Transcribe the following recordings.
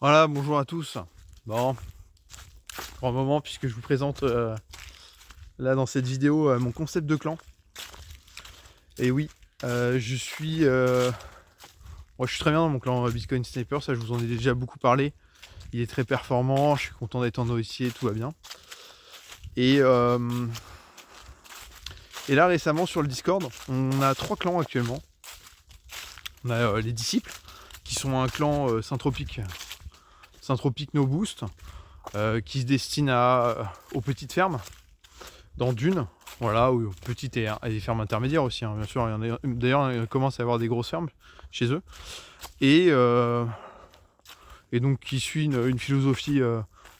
Voilà, bonjour à tous. Bon, pour un moment, puisque je vous présente là dans cette vidéo mon concept de clan. Et oui, moi, je suis très bien dans mon clan Bitcoin Sniper, ça je vous en ai déjà beaucoup parlé. Il est très performant, je suis content d'être en OIC, tout va bien. Et, euh, et là récemment sur le Discord, on a 3 clans actuellement. On a les disciples, qui sont un clan Synthropic No Boost, qui se destine aux petites fermes. Dans Dune, voilà, ou petites et des fermes intermédiaires aussi, hein, bien sûr. D'ailleurs, il commence à y avoir des grosses fermes chez eux. Et, euh, et donc, qui suit une philosophie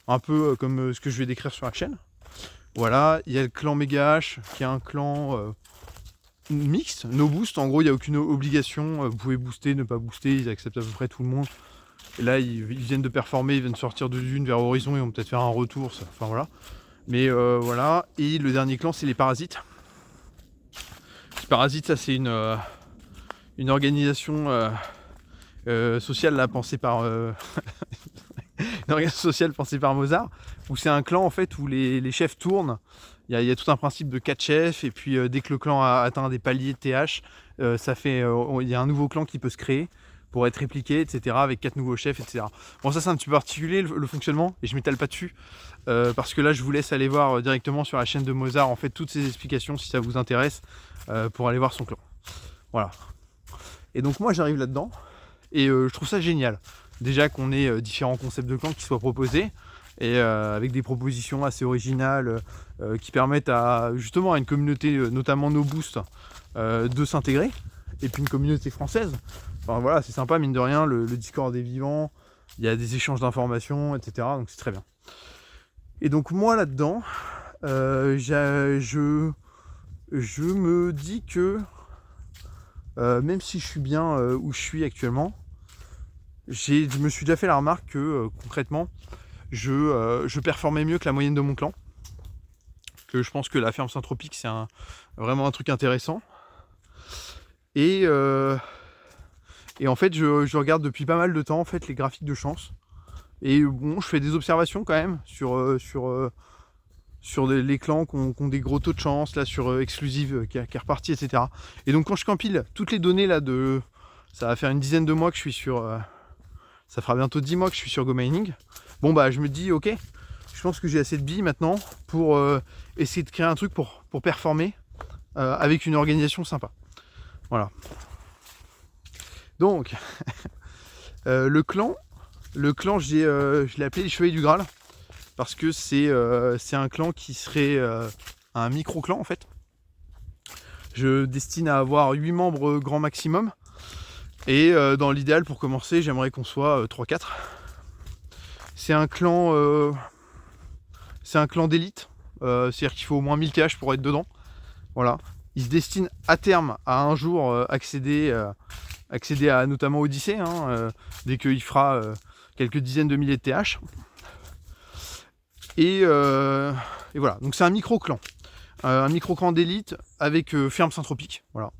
un peu comme ce que je vais décrire sur la chaîne. Voilà, il y a le clan Mega H, qui est un clan mixte, no boost. En gros, il n'y a aucune obligation. Vous pouvez booster, ne pas booster, ils acceptent à peu près tout le monde. Et là, ils viennent de performer, ils viennent sortir de Dune vers Horizon, ils vont peut-être faire un retour. Enfin voilà. Mais voilà, et le dernier clan, c'est les Parasites. Les Parasites, ça c'est une organisation sociale là, pensée par une organisation sociale pensée par Mozart, où c'est un clan en fait où les chefs tournent. Il y a tout un principe de 4 chefs, et puis dès que le clan a atteint des paliers de TH, il y a un nouveau clan qui peut se créer pour être répliqué, etc., avec 4 nouveaux chefs, etc. Bon, ça c'est un petit peu particulier le fonctionnement, et je m'étale pas dessus, parce que là je vous laisse aller voir directement sur la chaîne de Mozart en fait toutes ces explications si ça vous intéresse, pour aller voir son clan. Voilà. Et donc moi j'arrive là-dedans, et je trouve ça génial. Déjà qu'on ait différents concepts de clans qui soient proposés, et avec des propositions assez originales qui permettent justement à une communauté, notamment No Boost, de s'intégrer, et puis une communauté française. Enfin voilà, c'est sympa, mine de rien, le Discord est vivant, il y a des échanges d'informations, etc. Donc c'est très bien. Et donc moi là-dedans, je me dis que même si je suis bien où je suis actuellement, je me suis déjà fait la remarque que concrètement, je performais mieux que la moyenne de mon clan. Que je pense que la ferme Synthropique, c'est vraiment un truc intéressant. Et, euh, et en fait, je regarde depuis pas mal de temps en fait, les graphiques de chance. Et bon, je fais des observations quand même sur les clans qui ont des gros taux de chance, là sur Exclusive qui est reparti, etc. Et donc quand je compile toutes les données là ça va faire une dizaine de mois que je suis sur... ça fera bientôt 10 mois que je suis sur GoMining. Bon bah je me dis ok, je pense que j'ai assez de billes maintenant pour essayer de créer un truc pour performer avec une organisation sympa. Voilà. Donc, le clan je l'ai appelé les Chevaliers du Graal parce que c'est un clan qui serait un micro-clan en fait. Je destine à avoir 8 membres grand maximum. Et dans l'idéal, pour commencer, j'aimerais qu'on soit 3-4. C'est un clan d'élite. C'est-à-dire qu'il faut au moins 1000 cash pour être dedans. Voilà. Il se destine à terme à un jour accéder à notamment Odyssée, hein, dès qu'il fera quelques dizaines de milliers de TH. Et voilà. Donc c'est un micro-clan. Un micro-clan d'élite avec ferme Synthropique. Voilà.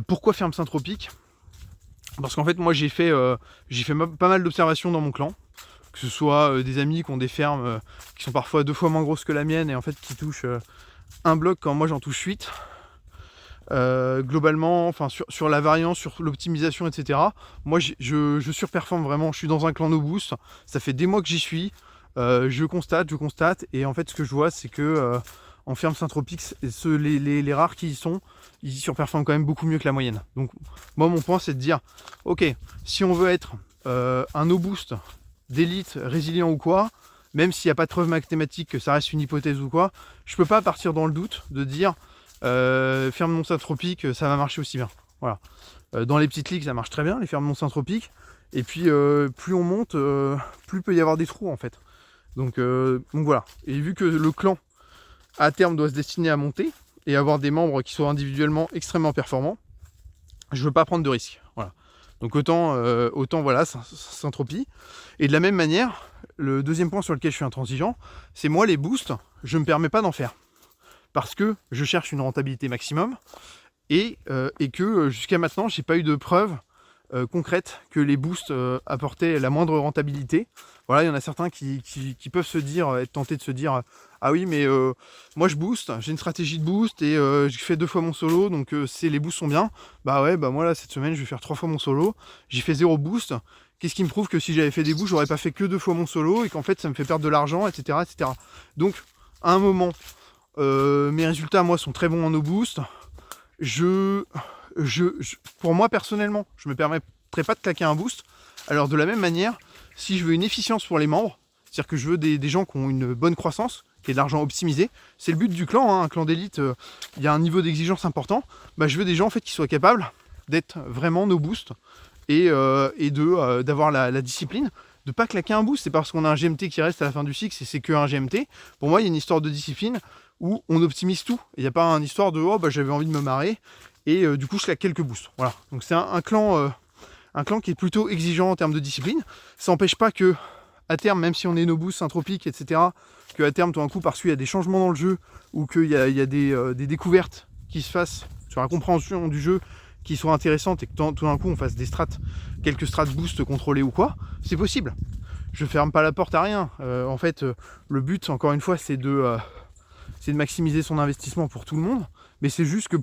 Pourquoi ferme Synthropique ? Parce qu'en fait, moi j'ai fait pas mal d'observations dans mon clan. Que ce soit des amis qui ont des fermes qui sont parfois 2 fois moins grosses que la mienne et en fait qui touchent un bloc quand moi j'en touche 8. Globalement, enfin sur la variance, sur l'optimisation, etc. Moi je surperforme vraiment. Je suis dans un clan no boost. Ça fait des mois que j'y suis. Je constate, et en fait ce que je vois c'est que en ferme Synthropique, les rares qui y sont, ils surperforment quand même beaucoup mieux que la moyenne. Donc moi mon point c'est de dire, ok, si on veut être un no boost d'élite, résilient ou quoi, même s'il n'y a pas de preuve mathématique que ça reste une hypothèse ou quoi, je peux pas partir dans le doute de dire ferme non synthropique, ça va marcher aussi bien. Voilà. Dans les petites ligues, ça marche très bien, les fermes non synthropiques. Et puis plus on monte, plus il peut y avoir des trous en fait. Donc voilà. Et vu que le clan à terme doit se destiner à monter et avoir des membres qui soient individuellement extrêmement performants, je veux pas prendre de risques. Voilà. Donc autant voilà, Syntropie. Et de la même manière, le deuxième point sur lequel je suis intransigeant, c'est moi les boosts, je me permets pas d'en faire. Parce que je cherche une rentabilité maximum et que jusqu'à maintenant, j'ai pas eu de preuve concrètes que les boosts apportaient la moindre rentabilité. Voilà, il y en a certains qui peuvent se dire, être tentés de se dire ah oui mais moi je booste, j'ai une stratégie de boost et je fais 2 fois mon solo, donc les boosts sont bien. Bah ouais, bah moi là cette semaine je vais faire 3 fois mon solo, j'ai fait 0 boost. Qu'est-ce qui me prouve que si j'avais fait des boosts, j'aurais pas fait que 2 fois mon solo et qu'en fait ça me fait perdre de l'argent, etc., etc. Donc à un moment, mes résultats moi sont très bons en no boost. Pour moi personnellement, je me permettrai pas de claquer un boost. Alors de la même manière, si je veux une efficience pour les membres, c'est-à-dire que je veux des gens qui ont une bonne croissance, qui aient de l'argent optimisé, c'est le but du clan, hein, un clan d'élite, il y a un niveau d'exigence important, bah, je veux des gens en fait qui soient capables d'être vraiment no boost et d'avoir la discipline, de pas claquer un boost. C'est parce qu'on a un GMT qui reste à la fin du cycle et c'est que un GMT. Pour moi, il y a une histoire de discipline où on optimise tout. Il n'y a pas une histoire de oh bah j'avais envie de me marrer et du coup je claque quelques boosts. Voilà. Donc c'est un clan qui est plutôt exigeant en termes de discipline. Ça n'empêche pas que à terme, même si on est no boost, syntropique, etc., que à terme tout d'un coup parce qu'il y a des changements dans le jeu ou qu'il y a des découvertes qui se fassent sur la compréhension du jeu qui soient intéressantes et que tout d'un coup on fasse quelques strats boost contrôlés ou quoi, c'est possible. Je ferme pas la porte à rien. En fait, le but, encore une fois, c'est de maximiser son investissement pour tout le monde. Mais c'est juste que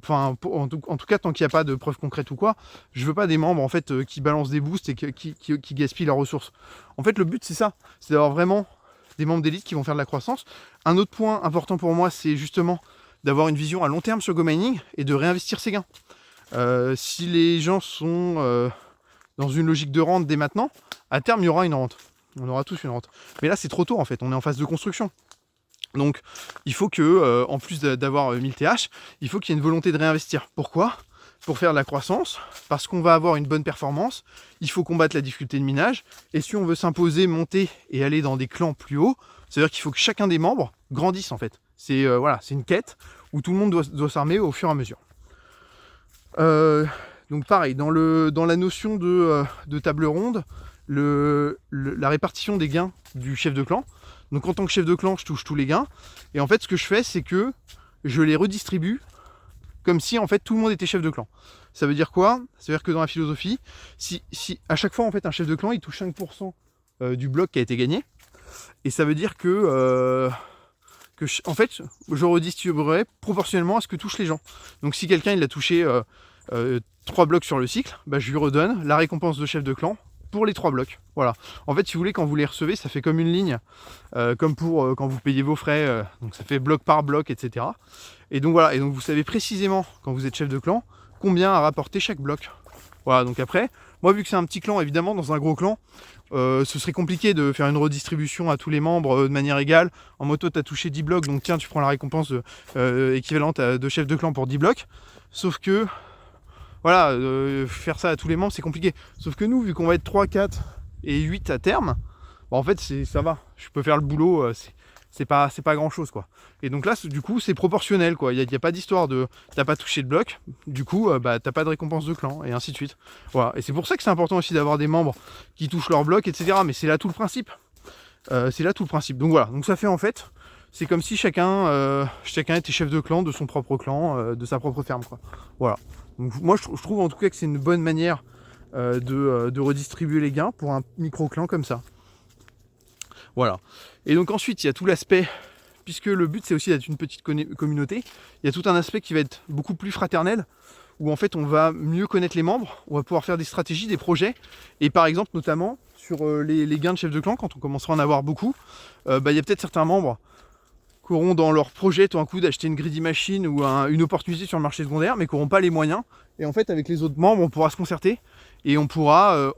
en tout cas, tant qu'il n'y a pas de preuves concrètes ou quoi, je veux pas des membres en fait qui balancent des boosts et qui gaspillent leurs ressources. En fait, le but c'est ça, c'est d'avoir vraiment des membres d'élite qui vont faire de la croissance. Un autre point important pour moi, c'est justement d'avoir une vision à long terme sur GoMining et de réinvestir ses gains. Si les gens sont dans une logique de rente dès maintenant, à terme il y aura une rente. On aura tous une rente. Mais là c'est trop tôt en fait, on est en phase de construction. Donc il faut que, en plus d'avoir 1000 TH, il faut qu'il y ait une volonté de réinvestir. Pourquoi ? Pour faire de la croissance, parce qu'on va avoir une bonne performance, il faut combattre la difficulté de minage, et si on veut s'imposer, monter et aller dans des clans plus hauts, c'est-à-dire qu'il faut que chacun des membres grandisse en fait. C'est c'est une quête où tout le monde doit s'armer au fur et à mesure. Donc pareil, dans la notion de table ronde, la répartition des gains du chef de clan. Donc en tant que chef de clan, je touche tous les gains. Et en fait, ce que je fais, c'est que je les redistribue comme si en fait tout le monde était chef de clan. Ça veut dire quoi ? Ça veut dire que dans la philosophie, si à chaque fois en fait un chef de clan, il touche 5% du bloc qui a été gagné. Et ça veut dire que en fait, je redistribuerai proportionnellement à ce que touchent les gens. Donc si quelqu'un il a touché 3 blocs sur le cycle, bah, je lui redonne la récompense de chef de clan pour les 3 blocs. Voilà. En fait, si vous voulez, quand vous les recevez, ça fait comme une ligne, comme pour quand vous payez vos frais, donc ça fait bloc par bloc, etc. Et donc voilà, et donc vous savez précisément, quand vous êtes chef de clan, combien a rapporté chaque bloc. Voilà, donc après, moi vu que c'est un petit clan, évidemment, dans un gros clan, ce serait compliqué de faire une redistribution à tous les membres de manière égale. En moto, tu as touché 10 blocs, donc tiens, tu prends la récompense équivalente de chef de clan pour 10 blocs. Sauf que, voilà, faire ça à tous les membres, c'est compliqué. Sauf que nous, vu qu'on va être 3, 4 et 8 à terme, bah en fait, ça va. Je peux faire le boulot, c'est pas grand chose, quoi. Et donc là, du coup, c'est proportionnel, quoi. Il n'y a pas d'histoire de t'as pas touché de bloc, du coup, bah t'as pas de récompense de clan, et ainsi de suite. Voilà. Et c'est pour ça que c'est important aussi d'avoir des membres qui touchent leur bloc, etc. Mais c'est là tout le principe. Donc voilà. Donc ça fait en fait, c'est comme si chacun était chef de clan de son propre clan, de sa propre ferme, quoi. Voilà. Donc moi, je trouve en tout cas que c'est une bonne manière de redistribuer les gains pour un micro-clan comme ça. Voilà. Et donc ensuite, il y a tout l'aspect, puisque le but c'est aussi d'être une petite communauté, il y a tout un aspect qui va être beaucoup plus fraternel, où en fait on va mieux connaître les membres, on va pouvoir faire des stratégies, des projets, et par exemple notamment sur les gains de chef de clan, quand on commencera à en avoir beaucoup, il y a peut-être certains membres qui auront dans leur projet tout un coup d'acheter une greedy machine ou une opportunité sur le marché secondaire, mais qui n'auront pas les moyens, et en fait avec les autres membres on pourra se concerter, et on pourra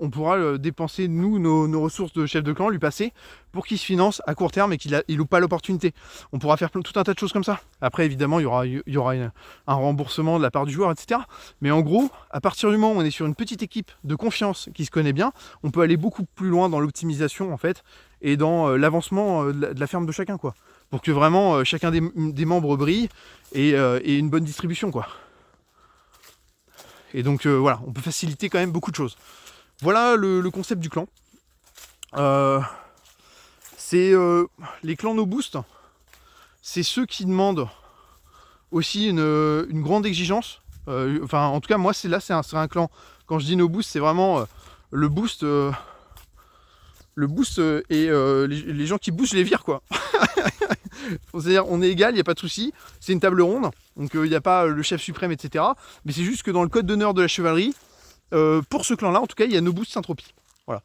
dépenser nous nos ressources de chef de clan, lui passer pour qu'il se finance à court terme et qu'il loupe pas l'opportunité. On pourra faire tout un tas de choses comme ça. Après évidemment il y aura un remboursement de la part du joueur, etc. Mais en gros, à partir du moment où on est sur une petite équipe de confiance qui se connaît bien, on peut aller beaucoup plus loin dans l'optimisation en fait et dans l'avancement de la ferme de chacun, quoi. Pour que vraiment chacun des membres brille et une bonne distribution, quoi. Et donc voilà, on peut faciliter quand même beaucoup de choses. Voilà le concept du clan. C'est les clans no boost, c'est ceux qui demandent aussi une grande exigence. Enfin, en tout cas, moi, c'est un clan. Quand je dis no boost, c'est vraiment le boost et les gens qui boostent, je les vire quoi. C'est-à-dire on est égal, il n'y a pas de souci, c'est une table ronde, donc il n'y a pas le chef suprême, etc. Mais c'est juste que dans le code d'honneur de la chevalerie, pour ce clan-là, en tout cas, il y a no boost Saint-Tropez. Voilà.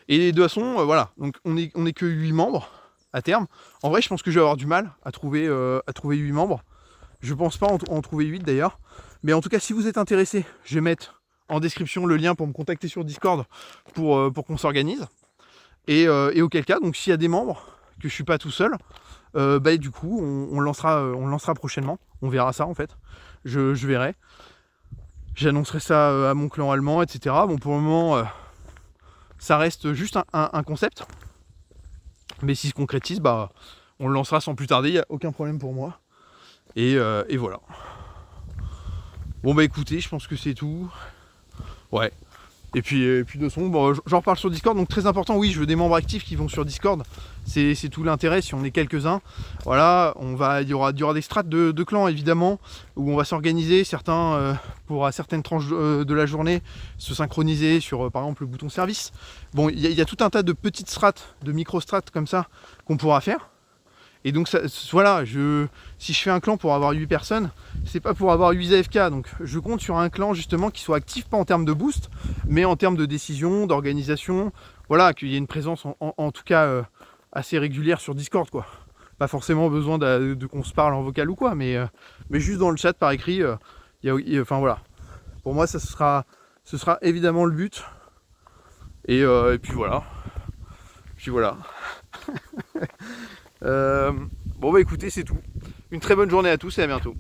Et de toute façon, voilà, donc on est que 8 membres à terme. En vrai, je pense que je vais avoir du mal à trouver 8 membres. Je pense pas en trouver 8 d'ailleurs. Mais en tout cas, si vous êtes intéressé, je vais mettre en description le lien pour me contacter sur Discord pour qu'on s'organise. Et auquel cas, donc s'il y a des membres, que je suis pas tout seul, bah, du coup, on lancera prochainement. On verra ça en fait. Je verrai. J'annoncerai ça à mon clan allemand, etc. Bon, pour le moment, ça reste juste un concept. Mais s'il se concrétise, bah, on le lancera sans plus tarder. Il n'y a aucun problème pour moi. Et voilà. Bon bah écoutez, je pense que c'est tout. Ouais. Et puis de toute façon, bon, j'en reparle sur Discord, donc très important, oui, je veux des membres actifs qui vont sur Discord. C'est tout l'intérêt, si on est quelques-uns. Voilà, il y aura des strates de clans évidemment, où on va s'organiser, certains pour à certaines tranches de la journée, se synchroniser sur par exemple le bouton service. Bon, il y a tout un tas de petites strates, de micro-strates comme ça, qu'on pourra faire. Et donc voilà, si je fais un clan pour avoir 8 personnes, c'est pas pour avoir 8 AFK, donc je compte sur un clan justement qui soit actif, pas en termes de boost, mais en termes de décision, d'organisation, voilà, qu'il y ait une présence en tout cas assez régulière sur Discord quoi. Pas forcément besoin de qu'on se parle en vocal ou quoi, mais juste dans le chat par écrit, enfin voilà. Pour moi ce sera évidemment le but. Et puis voilà. Bon bah écoutez, c'est tout. Une très bonne journée à tous et à bientôt.